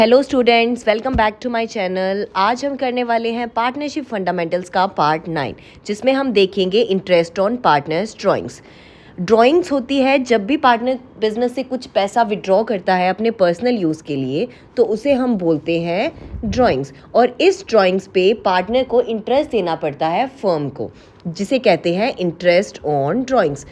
Hello students, welcome back to my channel. आज हम करने वाले हैं पार्टनरशिप फंडामेंटल्स का पार्ट 9, जिसमें हम देखेंगे interest on partners drawings. Drawings होती है जब भी पार्टनर बिजनेस से कुछ पैसा विड्रॉ करता है अपने पर्सनल यूज़ के लिए, तो उसे हम बोलते हैं ड्राइंग्स। और इस ड्राइंग्स पे पार्टनर को इंटरेस्ट देना पड़ता है फर्म को, जिसे कहते हैं इंटरेस्ट ऑन ड्राइंग्स।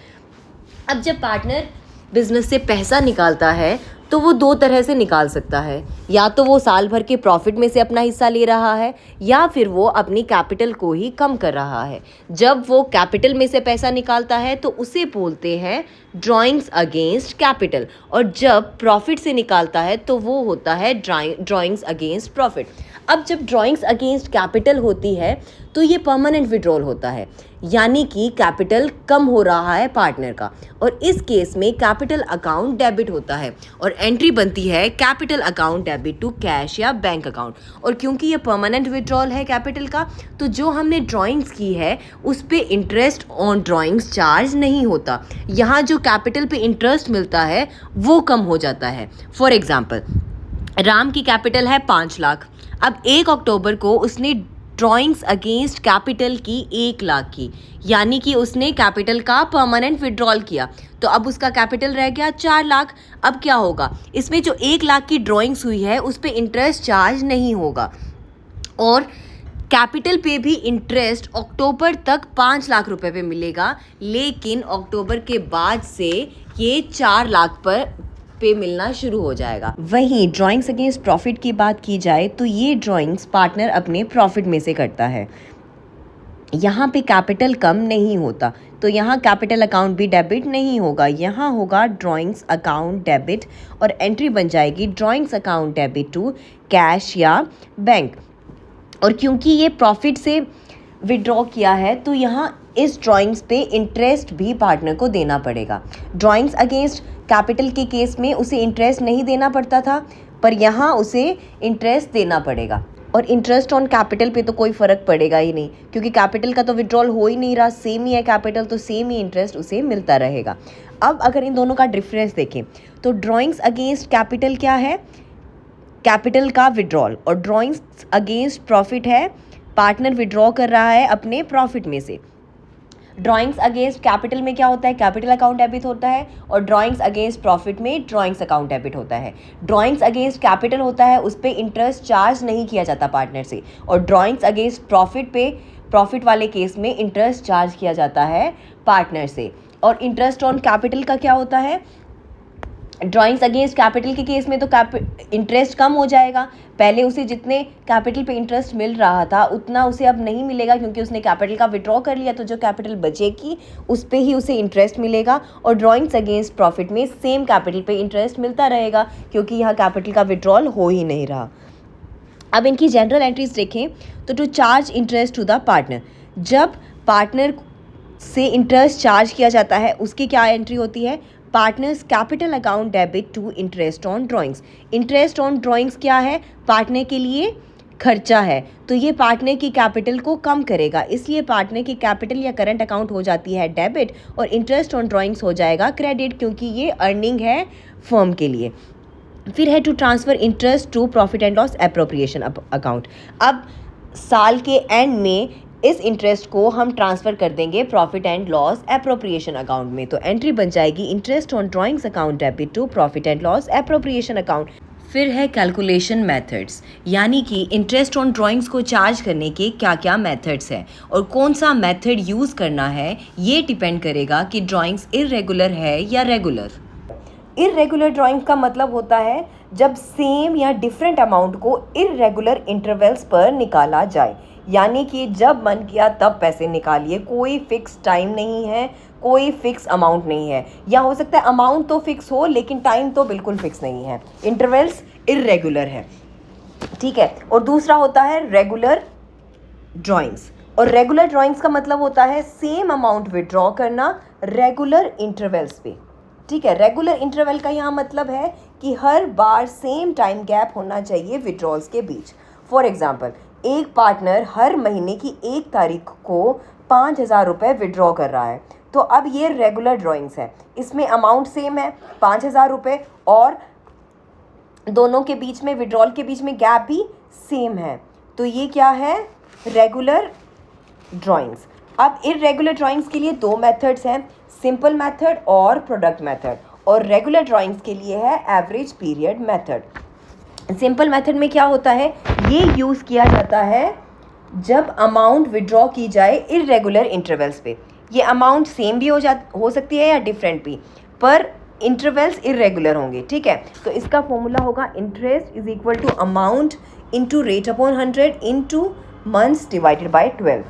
अब जब पार्टनर बिजनेस से पैसा निकालता है तो वो दो तरह से निकाल सकता है। या तो वो साल भर के प्रॉफिट में से अपना हिस्सा ले रहा है, या फिर वो अपनी कैपिटल को ही कम कर रहा है। जब वो कैपिटल में से पैसा निकालता है तो उसे बोलते हैं ड्राइंग्स अगेंस्ट कैपिटल, और जब प्रॉफिट से निकालता है तो वो होता है ड्राइंग्स अगेंस्ट प्रॉफिट। अब जब ड्राइंग्स अगेंस्ट कैपिटल होती है तो ये परमानेंट विड्रॉल होता है, यानी कि कैपिटल कम हो रहा है पार्टनर का, और इस केस में कैपिटल अकाउंट डेबिट होता है और एंट्री बनती है capital account debit to cash या बैंक अकाउंट। और क्योंकि ये परमानेंट विड्रॉल है कैपिटल का, तो जो हमने ड्राइंग्स की है उस पे इंटरेस्ट ऑन ड्राइंग्स चार्ज नहीं होता। यहाँ जो कैपिटल पे इंटरेस्ट मिलता है वो कम हो जाता है। फॉर एग्जाम्पल, राम की कैपिटल है 5 लाख। अब 1 अक्टूबर को उसने ड्राइंग्स अगेंस्ट कैपिटल की 1 लाख की, यानी कि उसने कैपिटल का परमानेंट विड्रॉल किया, तो अब उसका कैपिटल रह गया 4 लाख। अब क्या होगा, इसमें जो 1 लाख की ड्राइंग्स हुई है उस पर इंटरेस्ट चार्ज नहीं होगा, और कैपिटल पे भी इंटरेस्ट अक्टूबर तक 5 लाख रुपए पे मिलेगा, लेकिन अक्टूबर के बाद से ये 4 लाख पे मिलना शुरू हो जाएगा। वहीं ड्राइंग्स अगेंस्ट प्रॉफिट की बात की जाए तो ये ड्राइंग्स पार्टनर अपने प्रॉफिट में से करता है। यहाँ पे कैपिटल कम नहीं होता, तो यहाँ कैपिटल अकाउंट भी डेबिट नहीं होगा, यहाँ होगा ड्राइंग्स अकाउंट डेबिट, और एंट्री बन जाएगी drawings account debit to cash या बैंक। और क्योंकि ये प्रॉफिट से विड्रॉ किया है तो यहाँ इस ड्राइंग्स पे इंटरेस्ट भी पार्टनर को देना पड़ेगा। ड्राइंग्स अगेंस्ट कैपिटल के केस में उसे इंटरेस्ट नहीं देना पड़ता था, पर यहाँ उसे इंटरेस्ट देना पड़ेगा। और इंटरेस्ट ऑन कैपिटल पे तो कोई फ़र्क पड़ेगा ही नहीं, क्योंकि कैपिटल का तो विड्रॉल हो ही नहीं रहा, सेम ही है कैपिटल, तो सेम ही इंटरेस्ट उसे मिलता रहेगा। अब अगर इन दोनों का डिफरेंस देखें तो ड्राइंग्स अगेंस्ट कैपिटल क्या है, कैपिटल का विड्रॉल, और ड्राइंग्स अगेंस्ट प्रॉफिट है पार्टनर विड्रॉ कर रहा है अपने प्रॉफिट में से। ड्राइंग्स अगेंस्ट कैपिटल में क्या होता है, कैपिटल अकाउंट डेबिट होता है, और ड्राइंग्स अगेंस्ट प्रॉफिट में ड्राइंग्स अकाउंट डेबिट होता है। ड्राइंग्स अगेंस्ट कैपिटल होता है, उस पर इंटरेस्ट चार्ज नहीं किया जाता पार्टनर से, और ड्राइंग्स अगेंस्ट प्रॉफिट पे, प्रॉफिट वाले केस में इंटरेस्ट चार्ज किया जाता है पार्टनर से। और इंटरेस्ट ऑन कैपिटल का क्या होता है, ड्राइंग्स अगेंस्ट कैपिटल के केस में तो इंटरेस्ट कम हो जाएगा। पहले उसे जितने कैपिटल पे इंटरेस्ट मिल रहा था उतना उसे अब नहीं मिलेगा, क्योंकि उसने कैपिटल का विड्रॉ कर लिया, तो जो कैपिटल बचेगी उस पे ही उसे इंटरेस्ट मिलेगा। और ड्राइंग्स अगेंस्ट प्रॉफिट में सेम कैपिटल पे इंटरेस्ट मिलता रहेगा, क्योंकि यहाँ कैपिटल का विड्रॉल हो ही नहीं रहा। अब इनकी जनरल एंट्रीज देखें तो to charge interest to the partner, जब पार्टनर से इंटरेस्ट चार्ज किया जाता है उसकी क्या एंट्री होती है, partners capital account debit to interest on drawings. Interest on drawings क्या है, पार्टनर के लिए खर्चा है, तो ये पार्टनर की कैपिटल को कम करेगा, इसलिए पार्टनर की कैपिटल या करंट अकाउंट हो जाती है डेबिट, और इंटरेस्ट ऑन ड्राइंग्स हो जाएगा क्रेडिट, क्योंकि ये अर्निंग है फर्म के लिए। फिर है to transfer interest to profit and loss appropriation account. अब साल के एंड में इस इंटरेस्ट को हम ट्रांसफ़र कर देंगे profit and loss appropriation account में, तो एंट्री बन जाएगी interest on drawings account debit to profit and loss appropriation account. फिर है कैलकुलेशन मेथड्स, यानी कि इंटरेस्ट ऑन ड्राइंग्स को चार्ज करने के क्या क्या मेथड्स हैं, और कौन सा मेथड यूज़ करना है ये डिपेंड करेगा कि ड्राइंग्स इरेगुलर है या रेगुलर। इरेगुलर ड्राइंग का मतलब होता है जब सेम या डिफरेंट अमाउंट को इरेगुलर इंटरवल्स पर निकाला जाए, यानी कि जब मन किया तब पैसे निकालिए, कोई फिक्स टाइम नहीं है, कोई फिक्स अमाउंट नहीं है, या हो सकता है अमाउंट तो फिक्स हो लेकिन टाइम तो बिल्कुल फिक्स नहीं है, इंटरवल्स इरेगुलर है, ठीक है। और दूसरा होता है रेगुलर ड्राइंग्स, और रेगुलर ड्राइंग्स का मतलब होता है सेम अमाउंट विड्रॉ करना रेगुलर इंटरवल्स पे, ठीक है। रेगुलर इंटरवल का यहाँ मतलब है कि हर बार सेम टाइम गैप होना चाहिए विड्रॉल्स के बीच। फॉर एग्जाम्पल, एक पार्टनर हर महीने की 1 तारीख को 5,000 रुपये विड्रॉ कर रहा है, तो अब ये रेगुलर ड्राइंग्स है, इसमें अमाउंट सेम है 5,000 रुपये, और दोनों के बीच में, विड्रॉल के बीच में गैप भी सेम है, तो ये क्या है, रेगुलर ड्राइंग्स। अब इरेगुलर ड्राइंग्स के लिए दो मेथड्स हैं, सिंपल मेथड और प्रोडक्ट मेथड, और रेगुलर ड्राइंग्स के लिए है average period method. Simple method में क्या होता है, ये यूज़ किया जाता है जब अमाउंट विड्रॉ की जाए इरेगुलर इंटरवल्स पे। ये अमाउंट सेम भी हो सकती है या डिफरेंट भी, पर इंटरवल्स इरेगुलर होंगे, ठीक है। तो इसका फॉर्मूला होगा interest is equal to amount into rate upon 100 into months divided by 12।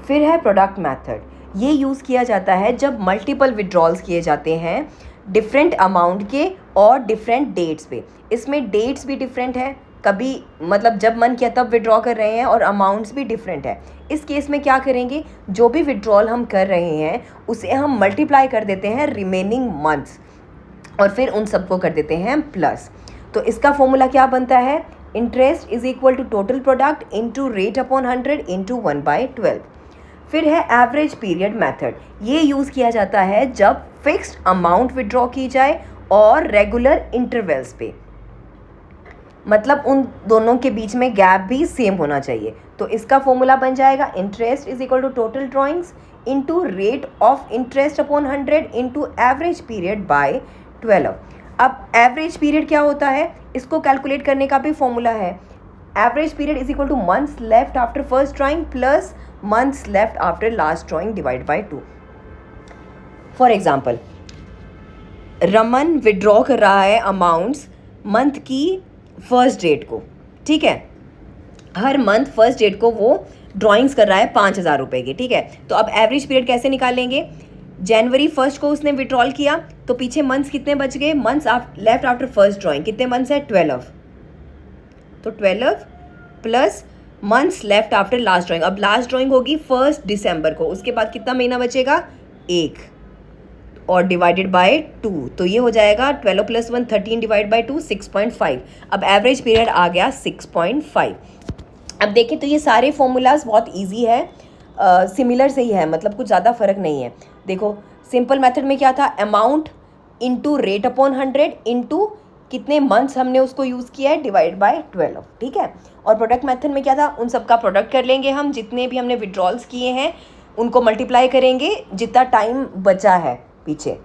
फिर है प्रोडक्ट मेथड, ये यूज़ किया जाता है जब मल्टीपल विड्रॉल्स किए जाते हैं डिफरेंट अमाउंट के और डिफरेंट डेट्स पे। इसमें डेट्स भी डिफरेंट है, कभी मतलब जब मन किया तब विड्रॉ कर रहे हैं, और अमाउंट्स भी डिफरेंट है। इस केस में क्या करेंगे, जो भी विड्रॉल हम कर रहे हैं उसे हम मल्टीप्लाई कर देते हैं रिमेनिंग मंथ्स, और फिर उन सबको कर देते हैं प्लस। तो इसका फॉर्मूला क्या बनता है, interest is equal to total product into rate upon 100 into 1/12। फिर है एवरेज पीरियड मेथड, ये यूज़ किया जाता है जब फिक्स्ड अमाउंट विड्रॉ की जाए और रेगुलर इंटरवल्स पे, मतलब उन दोनों के बीच में गैप भी सेम होना चाहिए। तो इसका फॉर्मूला बन जाएगा interest is equal to total drawings into rate of interest upon 100 into average period by 12। अब एवरेज पीरियड क्या होता है, इसको कैलकुलेट करने का भी फॉर्मूला है, average period is equal two months left after first drawing plus months left after last drawing divide by 2। For example, Raman withdraw कर रहा है अमाउंट्स मंथ की फर्स्ट डेट को, ठीक है, हर मंथ फर्स्ट डेट को वो ड्राइंग्स कर रहा है 5,000 रुपये की, ठीक है। तो अब एवरेज पीरियड कैसे निकालेंगे, जनवरी 1 को उसने विड्रॉल किया, तो पीछे मंथ्स कितने बच गए, months left after first drawing कितने मंथ्स है, 12, तो 12 plus months left after last drawing. अब लास्ट ड्राइंग होगी 1 दिसंबर को, उसके बाद कितना महीना बचेगा, 1, और डिवाइडेड बाय 2, तो ये हो जाएगा 12 + 1 13 डिवाइड बाय 2 6.5। अब एवरेज पीरियड आ गया 6.5। अब देखें तो ये सारे फॉर्मूलाज बहुत इजी है, सिमिलर से ही है, मतलब कुछ ज़्यादा फर्क नहीं है। देखो सिंपल मेथड में क्या था, amount into rate upon 100 into कितने मंथ्स हमने उसको यूज़ किया है डिवाइड बाय 12, ठीक है। और प्रोडक्ट मेथड में क्या था, उन सबका प्रोडक्ट कर लेंगे हम, जितने भी हमने विड्रॉल्स किए हैं उनको मल्टीप्लाई करेंगे, जितना टाइम बचा है पीछे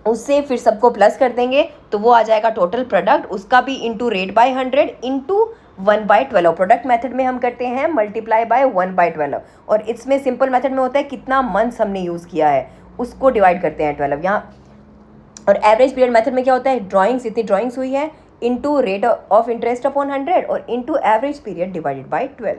उससे फिर सबको प्लस कर देंगे, तो वो आ जाएगा टोटल प्रोडक्ट, उसका भी into rate by 100 into 1/12। Product method में हम करते हैं मल्टीप्लाई बाय 1/12, और इसमें सिंपल मेथड में होता है कितना मंथ्स हमने यूज़ किया है उसको डिवाइड करते हैं 12 यहाँ। और एवरेज पीरियड मेथड में क्या होता है, ड्राइंग्स इतनी ड्राइंग्स हुई है into rate of interest upon 100 और into average period divided by 12।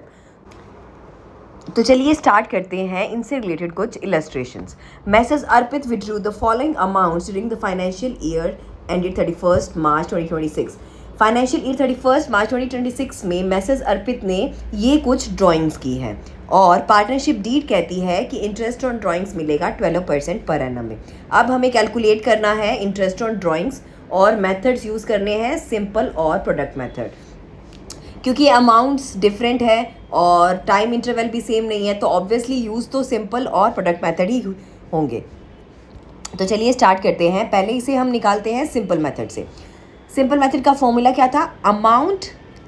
तो चलिए स्टार्ट करते हैं इनसे रिलेटेड कुछ illustrations. Message Arpit withdrew the following amounts during the financial year ended 31 March 2026। Financial year 31 मार्च 2026 में मैसेज अर्पित ने ये कुछ ड्राइंग्स की हैं, और पार्टनरशिप डीड कहती है कि इंटरेस्ट ऑन ड्राइंग्स मिलेगा 12% पर एनम में। अब हमें कैलकुलेट करना है इंटरेस्ट ऑन ड्राइंग्स, और मेथड्स यूज़ करने हैं सिंपल और प्रोडक्ट मेथड। क्योंकि अमाउंट्स डिफरेंट है और टाइम इंटरवल भी सेम नहीं है, तो ऑब्वियसली यूज़ तो सिंपल और प्रोडक्ट मेथड ही होंगे। तो चलिए स्टार्ट करते हैं। पहले इसे हम निकालते हैं सिंपल मेथड से। सिंपल मेथड का फॉर्मूला क्या था, amount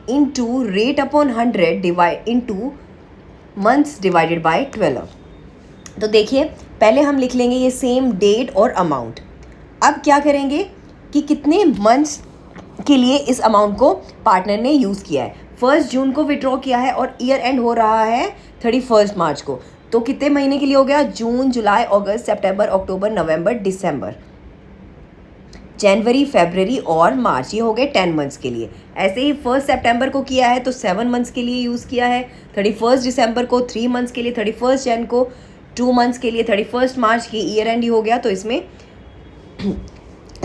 into rate upon 100 divide into months divided by 12। तो देखिए पहले हम लिख लेंगे ये सेम डेट और अमाउंट। अब क्या करेंगे कि कितने मंथ्स के लिए इस अमाउंट को पार्टनर ने यूज़ किया है। 1 जून को विड्रॉ किया है और ईयर एंड हो रहा है 31 मार्च को, तो कितने महीने के लिए हो गया, जून जुलाई अगस्त सितंबर अक्टूबर नवंबर दिसंबर, जनवरी फरवरी और मार्च, ये हो गए 10 मंथ्स के लिए। ऐसे ही 1 सितंबर को किया है तो 7 मंथ्स के लिए यूज़ किया है, 31 दिसंबर को 3 मंथ्स के लिए, 31 जन को 2 मंथ्स के लिए, 31 मार्च की ईयर एंड ही हो गया, तो इसमें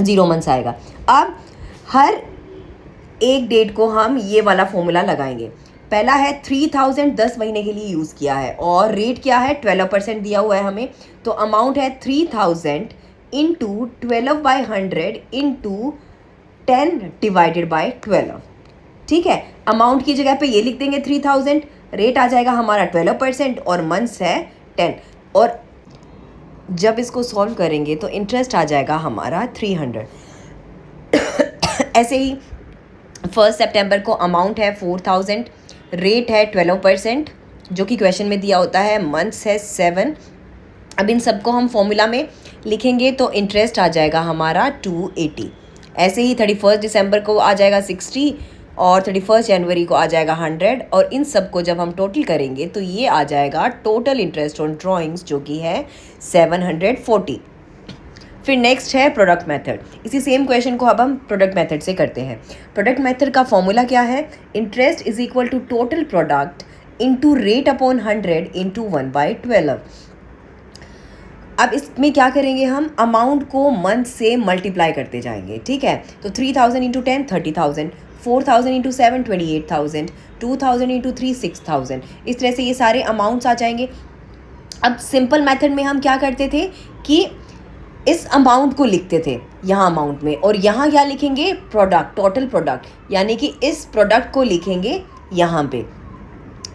0 मंथ्स आएगा। अब हर एक डेट को हम ये वाला फॉर्मूला लगाएंगे। पहला है 3000 10 महीने के लिए यूज़ किया है, और रेट क्या है 12% दिया हुआ है हमें, तो अमाउंट है 3000 इंटू 12/100 इंटू 10 डिवाइडेड बाय 12, ठीक है। अमाउंट की जगह पे ये लिख देंगे 3000, रेट आ जाएगा हमारा 12% और मंथ्स है 10, और जब इसको सॉल्व करेंगे तो इंटरेस्ट आ जाएगा हमारा 300। ऐसे ही 1 सितंबर को अमाउंट है 4000, रेट है 12%, जो कि क्वेश्चन में दिया होता है, मंथ्स है 7। अब इन सबको हम फॉर्मूला में लिखेंगे तो इंटरेस्ट आ जाएगा हमारा 280। ऐसे ही 31 दिसंबर को आ जाएगा 60 और 31 जनवरी को आ जाएगा 100, और इन सबको जब हम टोटल करेंगे तो ये आ जाएगा टोटल इंटरेस्ट ऑन ड्राइंग्स, जो कि है 740। फिर नेक्स्ट है प्रोडक्ट मेथड। इसी सेम क्वेश्चन को अब हम प्रोडक्ट मेथड से करते हैं। प्रोडक्ट मेथड का फॉर्मूला क्या है? Interest is equal to total product into rate upon 100 into 1/12। अब इसमें क्या करेंगे, हम अमाउंट को मंथ से मल्टीप्लाई करते जाएंगे, ठीक है। तो 3000 इंटू 10 30,000, 4000 इंटू 7 28,000, 2000 इंटू 3 6000। इस तरह से ये सारे अमाउंट्स आ जाएंगे। अब सिंपल मेथड में हम क्या करते थे कि इस अमाउंट को लिखते थे यहाँ अमाउंट में, और यहाँ क्या लिखेंगे, प्रोडक्ट, टोटल प्रोडक्ट, यानी कि इस प्रोडक्ट को लिखेंगे यहाँ पे।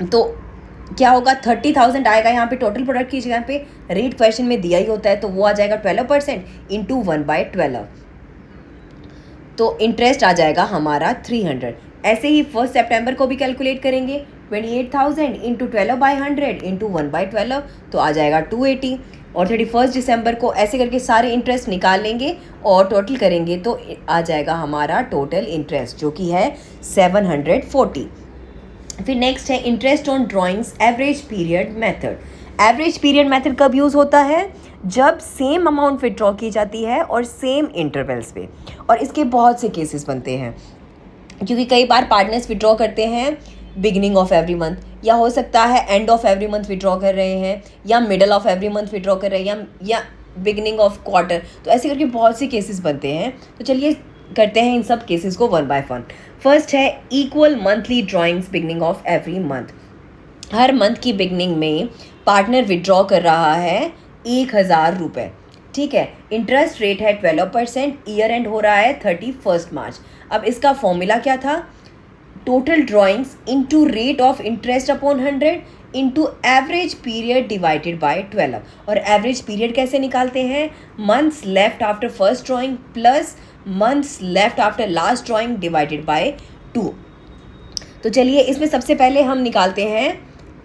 तो क्या होगा, 30,000 आएगा यहाँ पे टोटल प्रोडक्ट की जगह पे, रेट क्वेश्चन में दिया ही होता है, तो वो आ जाएगा 12% इंटू 1/12, तो इंटरेस्ट आ जाएगा हमारा 300। ऐसे ही 1 सितंबर को भी कैलकुलेट करेंगे, 28,000 इंटू 12/100 इंटू 1/12, तो आ जाएगा 280। और 31 दिसंबर को ऐसे करके सारे इंटरेस्ट निकाल लेंगे और टोटल करेंगे तो आ जाएगा हमारा टोटल इंटरेस्ट, जो कि है 740। फिर नेक्स्ट है interest on drawings average period method. Average period method कब यूज़ होता है? जब सेम अमाउंट विड्रॉ की जाती है और सेम इंटरवल्स पे, और इसके बहुत से केसेस बनते हैं, क्योंकि कई बार पार्टनर्स विड्रॉ करते हैं बिगिनिंग ऑफ एवरी मंथ, या हो सकता है end of every month withdraw कर रहे हैं, या middle of every month withdraw कर रहे हैं, या बिगिनिंग ऑफ क्वार्टर। तो ऐसे करके बहुत से केसेस बनते हैं। तो चलिए करते हैं इन सब केसेस को 1 बाय 1। फर्स्ट है equal monthly drawings beginning of every month. Her month की बिगिनिंग में पार्टनर विड्रॉ कर रहा है 1000 रुपये, ठीक है। इंटरेस्ट रेट है 12%, ईयर एंड हो रहा है 31 मार्च। अब इसका फॉर्मूला क्या था? Total drawings into rate of interest upon 100 into average period divided by 12। और एवरेज पीरियड कैसे निकालते हैं? Months left after first drawing plus months left after last drawing divided by 2। तो चलिए इसमें सबसे पहले हम निकालते हैं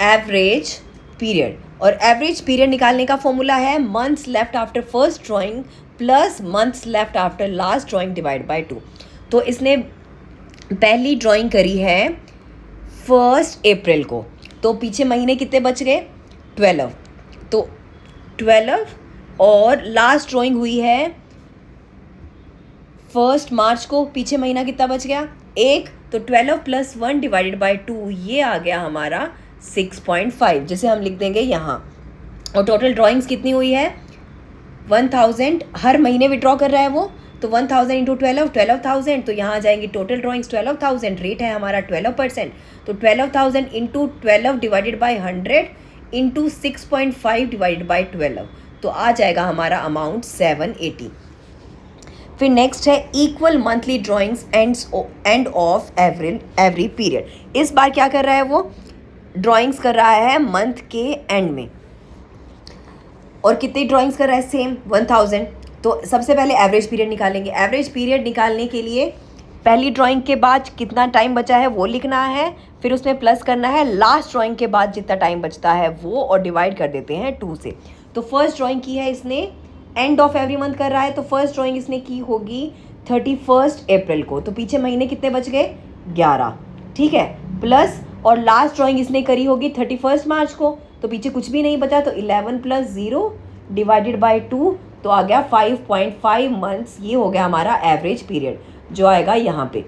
एवरेज पीरियड, और एवरेज पीरियड निकालने का फॉर्मूला है months left after first drawing plus months left after last drawing divide by 2। तो इसने पहली ड्राइंग करी है 1 अप्रैल को, तो पीछे महीने कितने बच गए? 12। तो 12, और लास्ट ड्राइंग हुई है 1 मार्च को, पीछे महीना कितना बच गया? 1। तो 12 + 1 डिवाइडेड बाय 2, ये आ गया हमारा 6.5, जिसे हम लिख देंगे यहाँ। और टोटल ड्राइंग्स कितनी हुई है? 1000, हर महीने विड्रॉ कर रहा है वो, तो 1000 इंटू 12 12,000, तो यहाँ आ जाएंगी टोटल ड्राइंग्स 12,000, रेट है हमारा 12%, तो 12,000 into 12 divided by 100 into 6.5 divided by 12, तो आ जाएगा हमारा अमाउंट 780। फिर नेक्स्ट है equal monthly drawings end of every period. इस बार क्या कर रहा है वो? ड्राइंग्स कर रहा है मंथ के एंड में, और कितनी ड्राइंग्स कर रहा है? सेम 1000। तो सबसे पहले एवरेज पीरियड निकालेंगे। एवरेज पीरियड निकालने के लिए पहली ड्राइंग के बाद कितना टाइम बचा है वो लिखना है, फिर उसमें प्लस करना है लास्ट ड्राइंग के बाद जितना टाइम बचता है वो, और डिवाइड कर देते हैं 2 से। तो फर्स्ट ड्राइंग की है इसने, एंड ऑफ एवरी मंथ कर रहा है, तो फर्स्ट ड्राइंग इसने की होगी 31 अप्रैल को, तो पीछे महीने कितने बच गए? 11, ठीक है, प्लस, और लास्ट ड्राइंग इसने करी होगी 31 मार्च को, तो पीछे कुछ भी नहीं बचा, तो 11 + 0 डिवाइडेड बाई 2, तो आ गया 5.5 मंथ्स। ये हो गया हमारा एवरेज पीरियड जो आएगा यहाँ पे।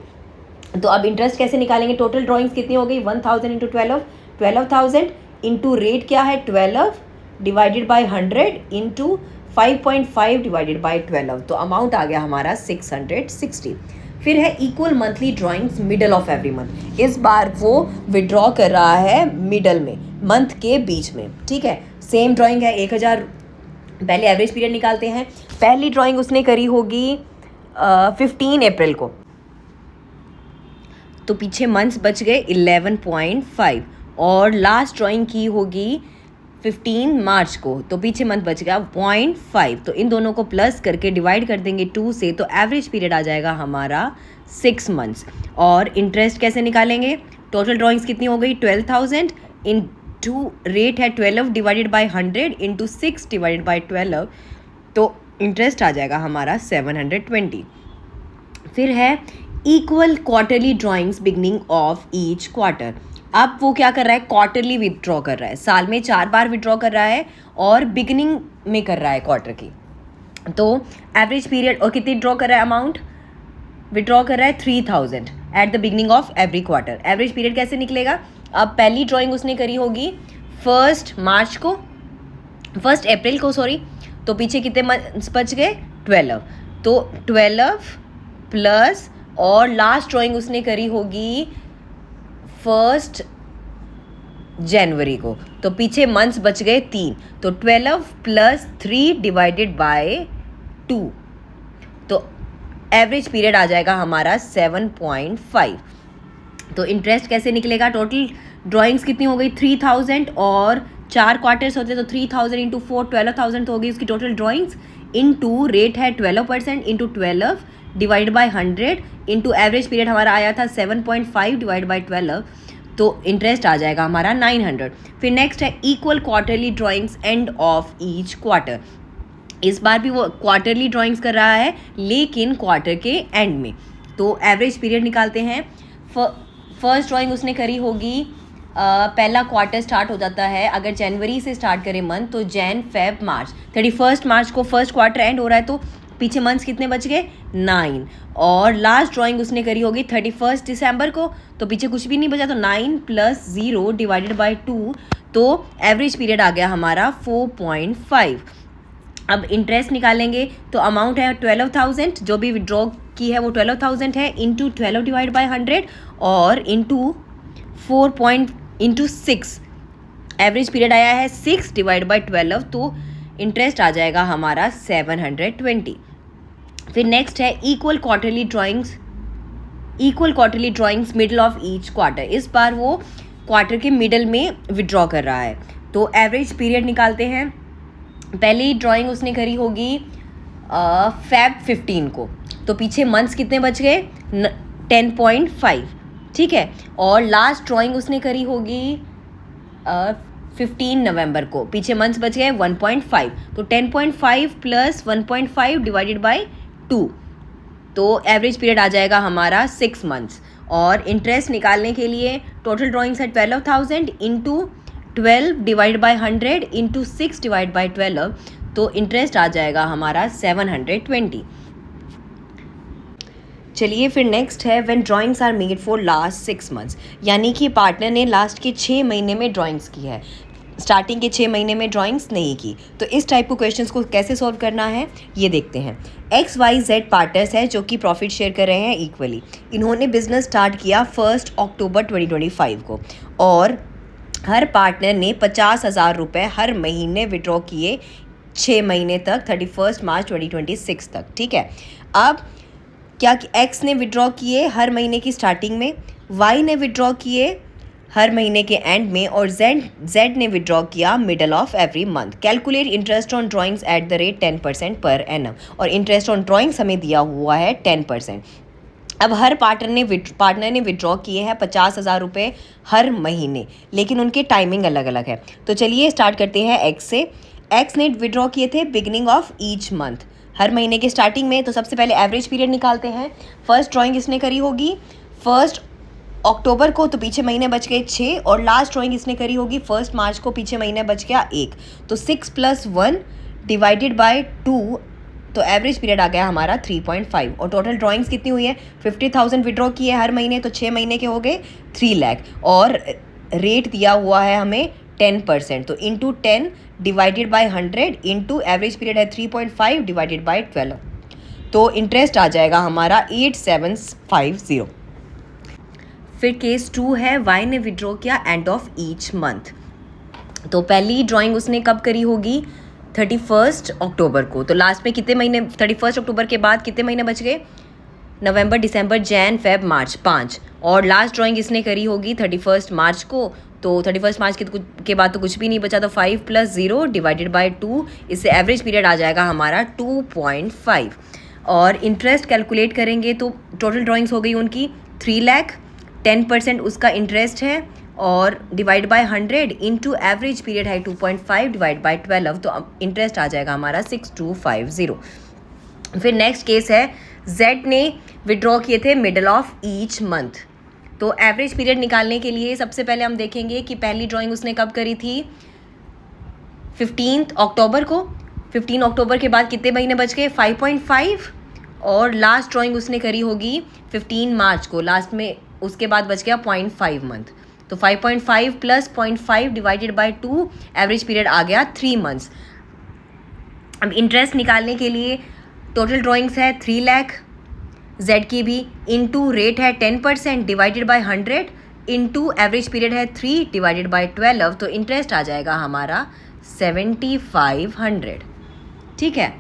तो अब इंटरेस्ट कैसे निकालेंगे? टोटल ड्राइंग्स कितनी हो गई? 1000 इंटू 12, 12,000 इंटू रेट क्या है? 12 divided by 100 into 5.5 divided by 12, तो अमाउंट आ गया हमारा 660। फिर है equal monthly drawings middle of every month. इस बार वो विड्रॉ कर रहा है मिडल में, मंथ के बीच में, ठीक है। सेम ड्राइंग है 1000। पहले एवरेज पीरियड निकालते हैं। पहली ड्राइंग उसने करी होगी 15 अप्रैल को, तो पीछे मंथ्स बच गए 11.5, और लास्ट ड्राइंग की होगी 15 मार्च को, तो पीछे मंथ बच गया 0.5, तो इन दोनों को प्लस करके डिवाइड कर देंगे 2 से, तो एवरेज पीरियड आ जाएगा हमारा 6 मंथ्स। और इंटरेस्ट कैसे निकालेंगे? टोटल ड्राइंग्स कितनी हो गई? 12,000 इंटू रेट है 12 divided by 100 into 6 divided by 12, तो इंटरेस्ट आ जाएगा हमारा 720। फिर है equal quarterly drawings beginning of each quarter. अब वो क्या कर रहा है? क्वार्टरली विड्रॉ कर रहा है, साल में 4 बार विड्रॉ कर रहा है और बिगनिंग में कर रहा है क्वार्टर की। तो एवरेज पीरियड और कितनी ड्रॉ कर रहा है? अमाउंट विड्रॉ कर रहा है 3000 at the beginning of every quarter. Average period कैसे निकलेगा? अब पहली ड्राइंग उसने करी होगी 1 अप्रैल को, सॉरी, तो पीछे कितने मंथ्स बच गए? 12, तो 12 प्लस, और लास्ट ड्राइंग उसने करी होगी 1 जनवरी को, तो पीछे मंथ्स बच गए 3, तो 12 प्लस 3 डिवाइडेड बाय 2, तो एवरेज पीरियड आ जाएगा हमारा 7.5। तो इंटरेस्ट कैसे निकलेगा? टोटल ड्राइंग्स कितनी हो गई? 3000, और 4 क्वार्टर्स होते तो 3000 इंटू 4 12,000 तो हो गई उसकी टोटल ड्राइंग्स, इंटू रेट है 12% into 12 divide by 100 into average period हमारा आया था 7.5 डिवाइड बाई 12, तो इंटरेस्ट आ जाएगा हमारा 900। फिर नेक्स्ट है equal quarterly drawings end of each quarter. इस बार भी वो क्वार्टरली ड्राइंग्स कर रहा है लेकिन क्वार्टर के एंड में, तो एवरेज पीरियड निकालते हैं। फर्स्ट ड्राइंग उसने करी होगी, पहला क्वार्टर स्टार्ट हो जाता है अगर जनवरी से स्टार्ट करें मंथ, तो जैन फेब मार्च, 31 मार्च को फर्स्ट क्वार्टर एंड हो रहा है, तो पीछे मंथ्स कितने बच गए? 9। और लास्ट ड्राइंग उसने करी होगी 31 दिसंबर को, तो पीछे कुछ भी नहीं बचा, तो 9 प्लस 0 डिवाइडेड बाई 2, तो एवरेज पीरियड आ गया हमारा 4.5। अब इंटरेस्ट निकालेंगे, तो अमाउंट है 12,000, जो भी विड्रॉ की है वो 12,000 है, इंटू 12 डिवाइड बाई 100 और इंटू 6, एवरेज पीरियड आया है 6 डिवाइड बाई 12, तो इंटरेस्ट आ जाएगा हमारा 720। फिर नेक्स्ट है equal quarterly drawings middle of each quarter. इस बार वो क्वार्टर के मिडल में विड्रॉ कर रहा है, तो एवरेज पीरियड निकालते हैं। पहली ड्राइंग उसने करी होगी फेब 15 को, तो पीछे मंथ्स कितने बच गए? 10.5, ठीक है। और लास्ट ड्राइंग उसने करी होगी 15 नवंबर को, पीछे मंथ्स बच गए 1.5, तो 10.5 प्लस 1.5 डिवाइडेड बाई 2, तो एवरेज पीरियड आ जाएगा हमारा 6 मंथ्स। और इंटरेस्ट निकालने के लिए टोटल ड्राइंग्स है 12,000 into 12 divide by 100 into 6 divide by 12, तो इंटरेस्ट आ जाएगा हमारा 720। चलिए फिर नेक्स्ट है when drawings are made for last 6 months, यानी कि पार्टनर ने लास्ट के 6 महीने में ड्राइंग्स की है, स्टार्टिंग के 6 महीने में ड्राइंग्स नहीं की। तो इस टाइप को क्वेश्चंस को कैसे सॉल्व करना है ये देखते हैं। XYZ पार्टनर्स है जो कि प्रॉफिट शेयर कर रहे हैं इक्वली। इन्होंने बिजनेस स्टार्ट किया 1 अक्टूबर 2025 को, और हर पार्टनर ने 50,000 रुपये हर महीने विड्रॉ किए 6 महीने तक, 31 मार्च 2026 तक, ठीक है। अब क्या X ने विड्रॉ किए हर महीने की स्टार्टिंग में, Y ने विड्रॉ किए हर महीने के एंड में, और Z ने विड्रॉ किया middle of every month. Calculate interest on drawings at the rate 10% per annum, और इंटरेस्ट ऑन ड्राइंग्स हमें दिया हुआ है 10%। अब हर पार्टनर ने विड्रॉ किए हैं 50,000 रुपये हर महीने, लेकिन उनके टाइमिंग अलग अलग है। तो चलिए स्टार्ट करते हैं X से। X ने विड्रॉ किए थे बिगिनिंग ऑफ ईच मंथ, हर महीने के स्टार्टिंग में। तो सबसे पहले एवरेज पीरियड निकालते हैं। फर्स्ट ड्राइंग इसने करी होगी 1 अक्टूबर को, तो पीछे महीने बच गए 6, और लास्ट ड्राइंग इसने करी होगी 1 मार्च को, पीछे महीने बच गया 1, तो 6 + 1 डिवाइडेड बाय 2, तो एवरेज पीरियड आ गया हमारा 3.5। और टोटल ड्राइंग्स कितनी हुई है? 50,000 विड्रॉ किए हर महीने, तो 6 महीने के हो गए 3 लाख, और रेट दिया हुआ है हमें 10%, तो into 10 divided by 100 into average period है 3.5 डिवाइडेड बाय 12, तो इंटरेस्ट आ जाएगा हमारा 8750। फिर केस 2 है, Y ने विड्रॉ किया एंड ऑफ ईच मंथ। तो पहली ड्राइंग उसने कब करी होगी? 31 अक्टूबर को। तो लास्ट में कितने महीने, 31 अक्टूबर के बाद कितने महीने बच गए? नवंबर, दिसंबर, जैन, फेब, मार्च, 5, और लास्ट ड्राइंग इसने करी होगी 31 मार्च को, तो 31 मार्च के बाद तो कुछ भी नहीं बचा, तो 5 + 0 डिवाइडेड बाय 2, इससे एवरेज पीरियड आ जाएगा हमारा 2.5। और इंटरेस्ट कैलकुलेट करेंगे तो टोटल ड्राइंग्स हो गई उनकी 3 लाख, 10% उसका इंटरेस्ट है और divide by 100 into average period है 2.5 डिवाइड बाय 12, तो इंटरेस्ट आ जाएगा हमारा 6250। फिर नेक्स्ट केस है जेड ने विड्रॉ किए थे मिडल ऑफ ईच मंथ। तो एवरेज पीरियड निकालने के लिए सबसे पहले हम देखेंगे कि पहली ड्राइंग उसने कब करी थी, 15 अक्टूबर को। 15 अक्टूबर के बाद कितने महीने बच गए, 5.5। और लास्ट ड्राइंग उसने करी होगी 15 मार्च को, लास्ट में उसके बाद बच गया 0.5 मंथ। तो 5.5 + 0.5 डिवाइडेड बाय 2, एवरेज पीरियड आ गया 3 मंथ्स। अब इंटरेस्ट निकालने के लिए टोटल ड्राइंग्स है 3 लाख, जेड की भी, इनटू रेट है 10% divided by 100 into average period है 3 डिवाइडेड बाय 12, तो इंटरेस्ट आ जाएगा हमारा 7500। ठीक है,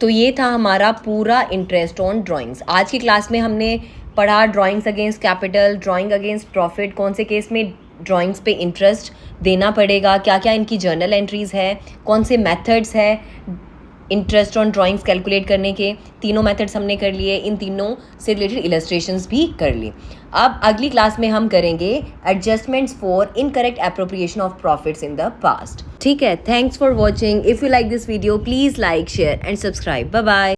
तो ये था हमारा पूरा इंटरेस्ट ऑन ड्राइंग्स। आज की क्लास में हमने पढ़ा drawings against capital, drawing against profit, कौन से केस में ड्राइंग्स पे इंटरेस्ट देना पड़ेगा, क्या क्या इनकी जर्नल एंट्रीज़ है, कौन से मेथड्स है इंटरेस्ट ऑन ड्राइंग्स कैलकुलेट करने के। तीनों मेथड्स हमने कर लिए, इन तीनों से रिलेटेड इलस्ट्रेशंस भी कर ली। अब अगली क्लास में हम करेंगे adjustments for incorrect appropriation of profits in the past. ठीक है, thanks for watching. If you like this video please like, share and subscribe. Bye bye.